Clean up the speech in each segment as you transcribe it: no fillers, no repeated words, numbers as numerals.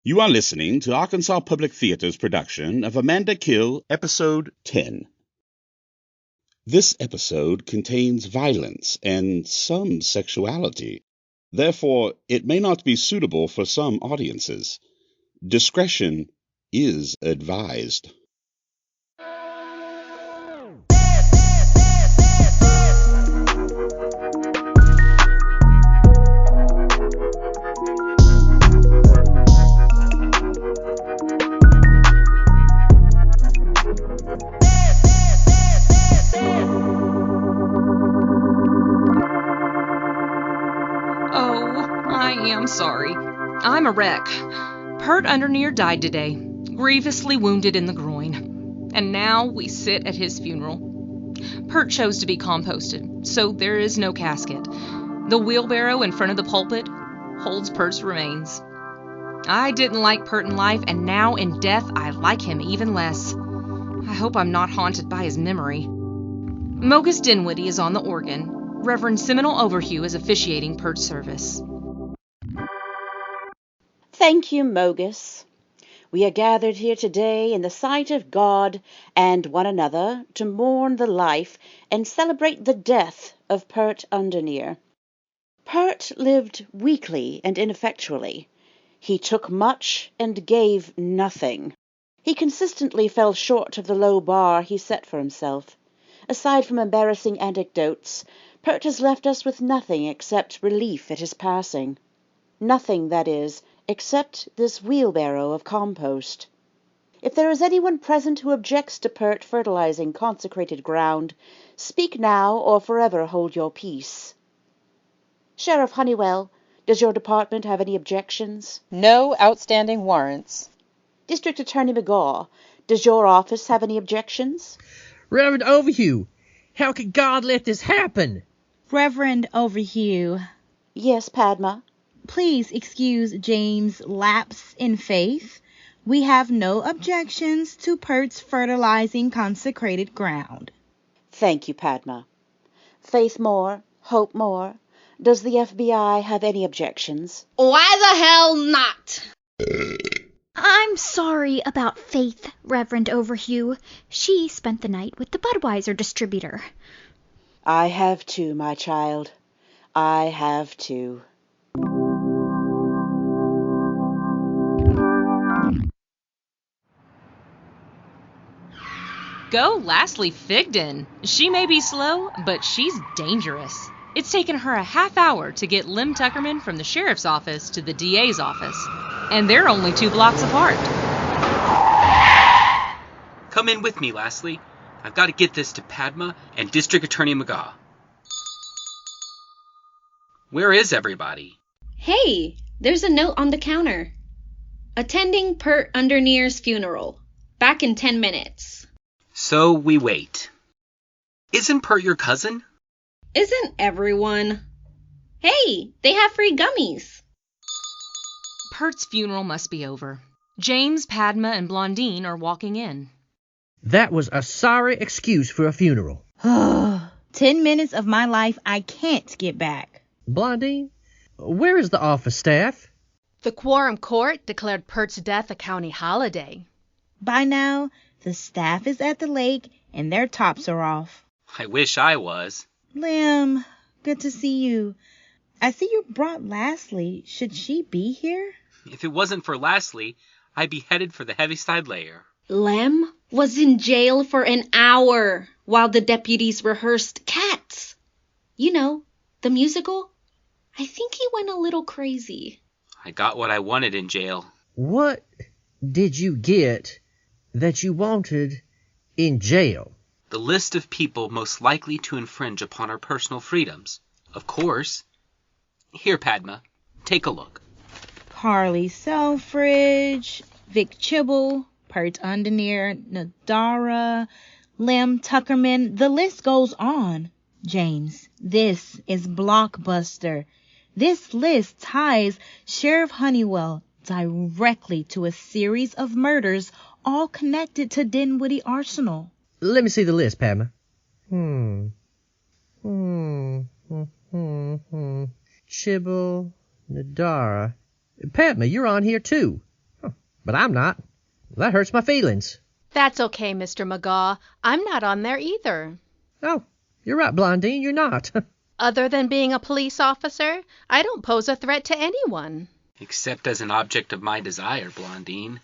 You are listening to Arkansas Public Theater's production of Amanda Kill, Episode 10. This episode contains violence and some sexuality. Therefore, it may not be suitable for some audiences. Discretion is advised. Sorry. I'm a wreck. Pert Undernear died today, grievously wounded in the groin. And now we sit at his funeral. Pert chose to be composted, so there is no casket. The wheelbarrow in front of the pulpit holds Pert's remains. I didn't like Pert in life, and now in death I like him even less. I hope I'm not haunted by his memory. Mogus Dinwiddie is on the organ. Reverend Seminole Overhue is officiating Pert's service. Thank you, Mogus. We are gathered here today in the sight of God and one another to mourn the life and celebrate the death of Pert Undernear. Pert lived weakly and ineffectually. He took much and gave nothing. He consistently fell short of the low bar he set for himself. Aside from embarrassing anecdotes, Pert has left us with nothing except relief at his passing. Nothing, that is, except this wheelbarrow of compost. If there is anyone present who objects to Pert fertilizing consecrated ground, speak now or forever hold your peace. Sheriff Honeywell, does your department have any objections? No outstanding warrants. District Attorney McGaugh, does your office have any objections? Reverend Overhue, how could God let this happen? Reverend Overhue. Yes, Padma? Please excuse James' lapse in faith. We have no objections to Pert's fertilizing consecrated ground. Thank you, Padma. Faith Moore, Hope Moore, does the FBI have any objections? Why the hell not? I'm sorry about Faith, Reverend Overhue. She spent the night with the Budweiser distributor. I have too, my child. I have too. Go Lastly Figden. She may be slow, but she's dangerous. It's taken her a half hour to get Lim Tuckerman from the sheriff's office to the DA's office, and they're only 2 blocks apart. Come in with me, Lastly. I've got to get this to Padma and District Attorney McGaugh. Where is everybody? Hey, there's a note on the counter. Attending Pert Undernear's funeral. Back in 10 minutes. So we wait. Isn't Pert your cousin? Isn't everyone? Hey, they have free gummies. Pert's funeral must be over. James, Padma, and Blondine are walking in. That was a sorry excuse for a funeral. 10 minutes of my life I can't get back. Blondine, where is the office staff? The quorum court declared Pert's death a county holiday. By now, the staff is at the lake and their tops are off. I wish I was. Lim, good to see you. I see you brought Lastly. Should she be here? If it wasn't for Lastly, I'd be headed for the Heaviside Layer. Lem was in jail for an hour while the deputies rehearsed Cats. You know, the musical. I think he went a little crazy. I got what I wanted in jail. What did you get that you wanted in jail? The list of people most likely to infringe upon our personal freedoms. Of course. Here, Padma, take a look. Carly Selfridge, Vic Chibble, Pert Undernear, Nadara, Lim Tuckerman. The list goes on. James, this is Blockbuster. This list ties Sheriff Honeywell directly to a series of murders all connected to Dinwiddie Arsenal. Let me see the list, Padma. Chibble, Nadara. Padma, you're on here too. but I'm not. That hurts my feelings. That's okay, Mr. McGaugh. I'm not on there either. Oh, you're right, Blondine, you're not. Other than being a police officer, I don't pose a threat to anyone. Except as an object of my desire, Blondine.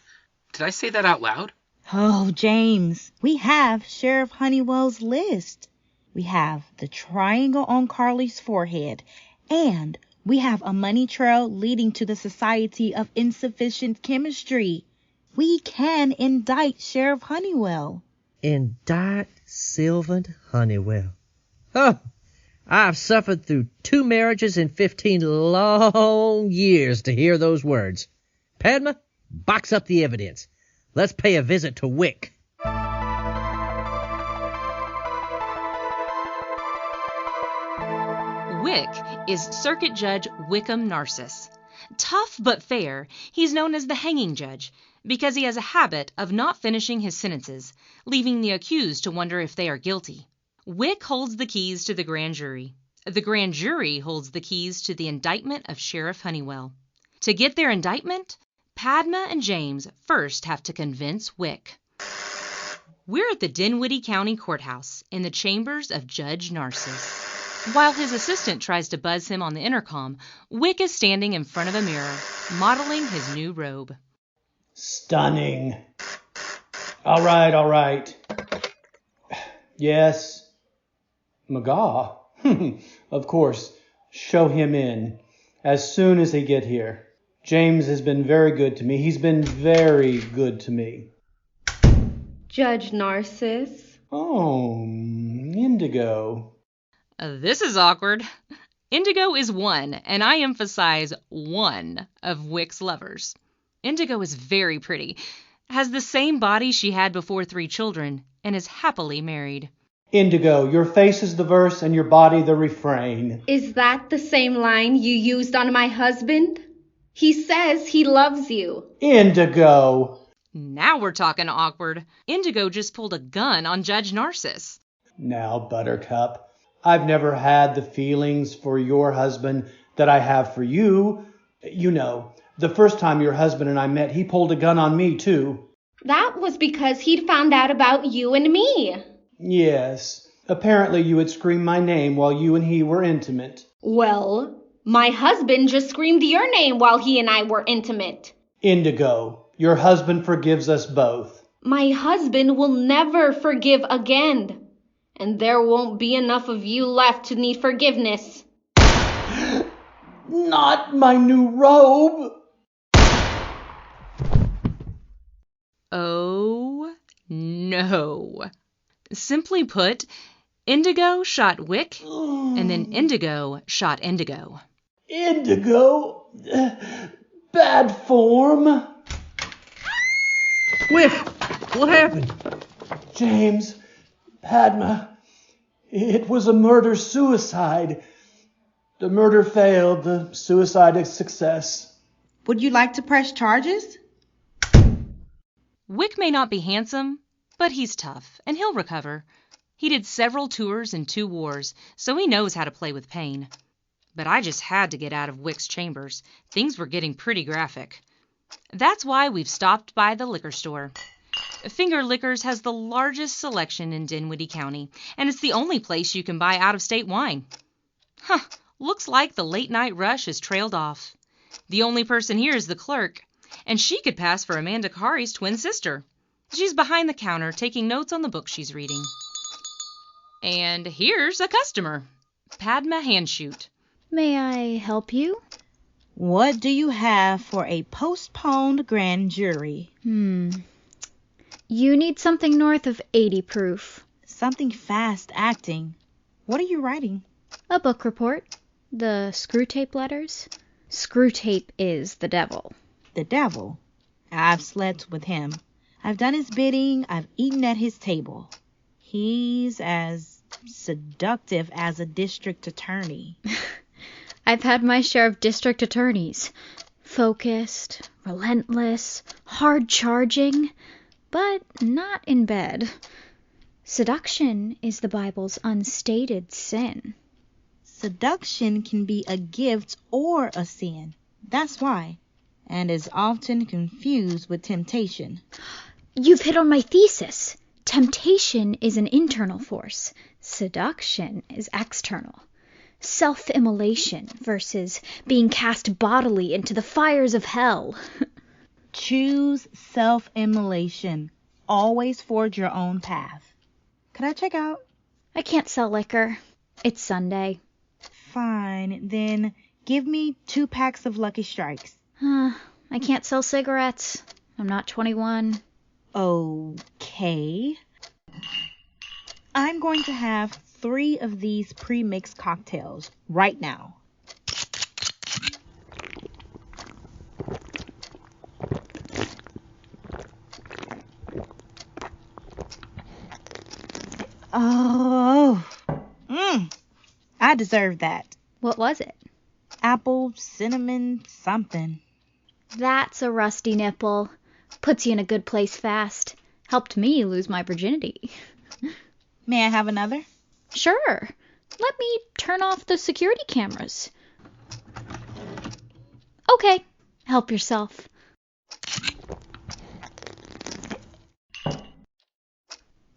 Did I say that out loud? Oh, James, we have Sheriff Honeywell's list. We have the triangle on Carly's forehead, and we have a money trail leading to the Society of Insufficient Chemistry. We can indict Sheriff Honeywell. Indict Sylvan Honeywell. Oh, I've suffered through 2 marriages and 15 long years to hear those words. Padma, box up the evidence. Let's pay a visit to Wick. Wick is Circuit Judge Wickham Narcissus. Tough but fair, he's known as the hanging judge because he has a habit of not finishing his sentences, leaving the accused to wonder if they are guilty. Wick holds the keys to the grand jury. The grand jury holds the keys to the indictment of Sheriff Honeywell. To get their indictment, Padma and James first have to convince Wick. We're at the Dinwiddie County Courthouse in the chambers of Judge Narcissus. While his assistant tries to buzz him on the intercom, Wick is standing in front of a mirror, modeling his new robe. Stunning. All right. Yes. McGaugh? Of course. Show him in. As soon as he get here. James has been very good to me. He's been very good to me. Judge Narcissus. Oh, Indigo. This is awkward. Indigo is one, and I emphasize one, of Wick's lovers. Indigo is very pretty, has the same body she had before 3 children, and is happily married. Indigo, your face is the verse and your body the refrain. Is that the same line you used on my husband? He says he loves you. Indigo. Now we're talking awkward. Indigo just pulled a gun on Judge Narcissus. Now, Buttercup, I've never had the feelings for your husband that I have for you. You know, the first time your husband and I met, he pulled a gun on me, too. That was because he'd found out about you and me. Yes. Apparently you had screamed my name while you and he were intimate. Well, my husband just screamed your name while he and I were intimate. Indigo, your husband forgives us both. My husband will never forgive again. And there won't be enough of you left to need forgiveness. Not my new robe. Oh, no. Simply put, Indigo shot Wick, and then Indigo shot Indigo. Indigo? Bad form. Wick, what happened? James, Padma, it was a murder-suicide. The murder failed, the suicide a success. Would you like to press charges? Wick may not be handsome, but he's tough, and he'll recover. He did several tours and 2 wars, so he knows how to play with pain. But I just had to get out of Wick's chambers. Things were getting pretty graphic. That's why we've stopped by the liquor store. Finger Liquors has the largest selection in Dinwiddie County, and it's the only place you can buy out-of-state wine. Looks like the late-night rush has trailed off. The only person here is the clerk, and she could pass for Amanda Kari's twin sister. She's behind the counter taking notes on the book she's reading. And here's a customer, Padma Handshoot. May I help you? What do you have for a postponed grand jury? You need something north of 80 proof. Something fast acting. What are you writing? A book report. The screw tape letters. Screw tape is the devil. The devil? I've slept with him. I've done his bidding. I've eaten at his table. He's as seductive as a district attorney. I've had my share of district attorneys. Focused, relentless, hard-charging, but not in bed. Seduction is the Bible's unstated sin. Seduction can be a gift or a sin. That's why. and is often confused with temptation. You've hit on my thesis. Temptation is an internal force. Seduction is external. Self-immolation versus being cast bodily into the fires of hell. Choose self-immolation. Always forge your own path. Could I check out? I can't sell liquor. It's Sunday. Fine, then give me 2 packs of Lucky Strikes. I can't sell cigarettes. I'm not 21. Okay. I'm going to have 3 of these pre-mixed cocktails right now. Oh, I deserve that. What was it? Apple, cinnamon, something. That's a rusty nipple. Puts you in a good place fast. Helped me lose my virginity. May I have another? Sure. Let me turn off the security cameras. Okay, help yourself.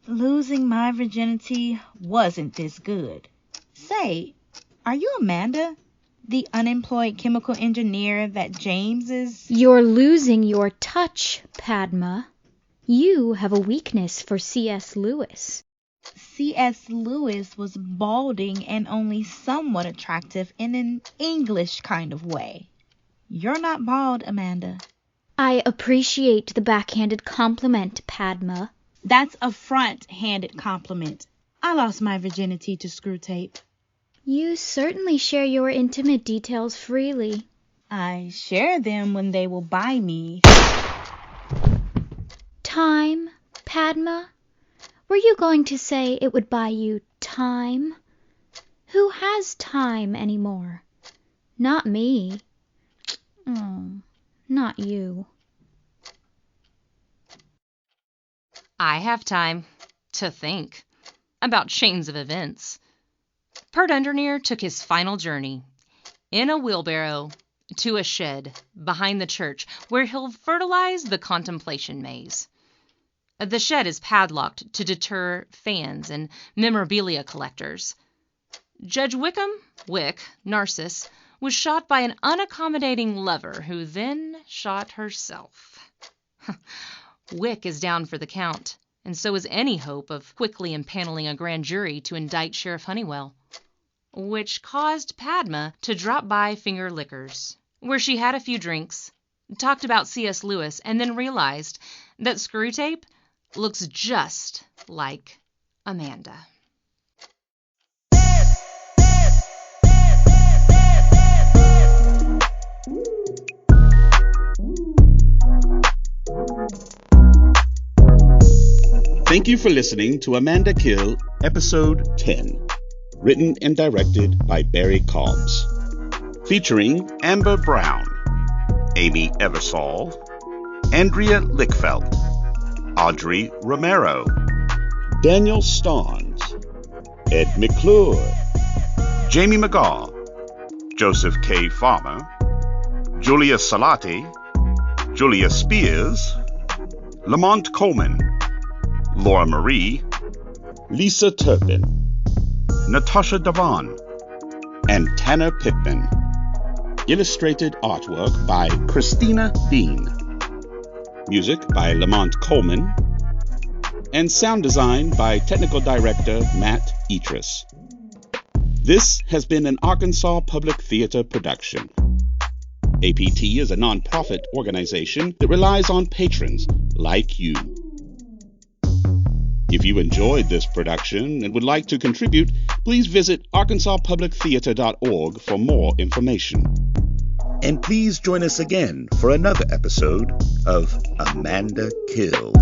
Losing my virginity wasn't this good. Say, are you Amanda? The unemployed chemical engineer that James is... You're losing your touch, Padma. You have a weakness for C.S. Lewis. C.S. Lewis was balding and only somewhat attractive in an English kind of way. You're not bald, Amanda. I appreciate the backhanded compliment, Padma. That's a front-handed compliment. I lost my virginity to screw tape. You certainly share your intimate details freely. I share them when they will buy me. Time, Padma? Were you going to say it would buy you time? Who has time anymore? Not me. Oh, not you. I have time to think about chains of events. Pert Undernear took his final journey in a wheelbarrow to a shed behind the church where he'll fertilize the contemplation maze. The shed is padlocked to deter fans and memorabilia collectors. Judge Wick, Narcissus, was shot by an unaccommodating lover who then shot herself. Wick is down for the count, and so is any hope of quickly impaneling a grand jury to indict Sheriff Honeywell, which caused Padma to drop by Finger Liquors, where she had a few drinks, talked about C.S. Lewis, and then realized that Screwtape looks just like Amanda. Thank you for listening to Amanda Kill, Episode 10, written and directed by Barry Cobbs, featuring Amber Brown, Amy Eversole, Andria Lickfelt, Audrey Romero, Daniel Starnes, Ed McClure, Jamey McGaugh, Joseph K. Farmer, Julia Salatti, Julia Spears, Lamont Coleman, Laura Marie, Lisa Turpin, NaTosha DeVon, and Tanner Pittman. Illustrated artwork by Christina Dean. Music by Lamont Coleman. And sound design by technical director Matt Etris. This has been an Arkansas Public Theater production. APT is a non-profit organization that relies on patrons like you. If you enjoyed this production and would like to contribute, please visit arkansaspublictheater.org for more information. And please join us again for another episode of Amanda Kill.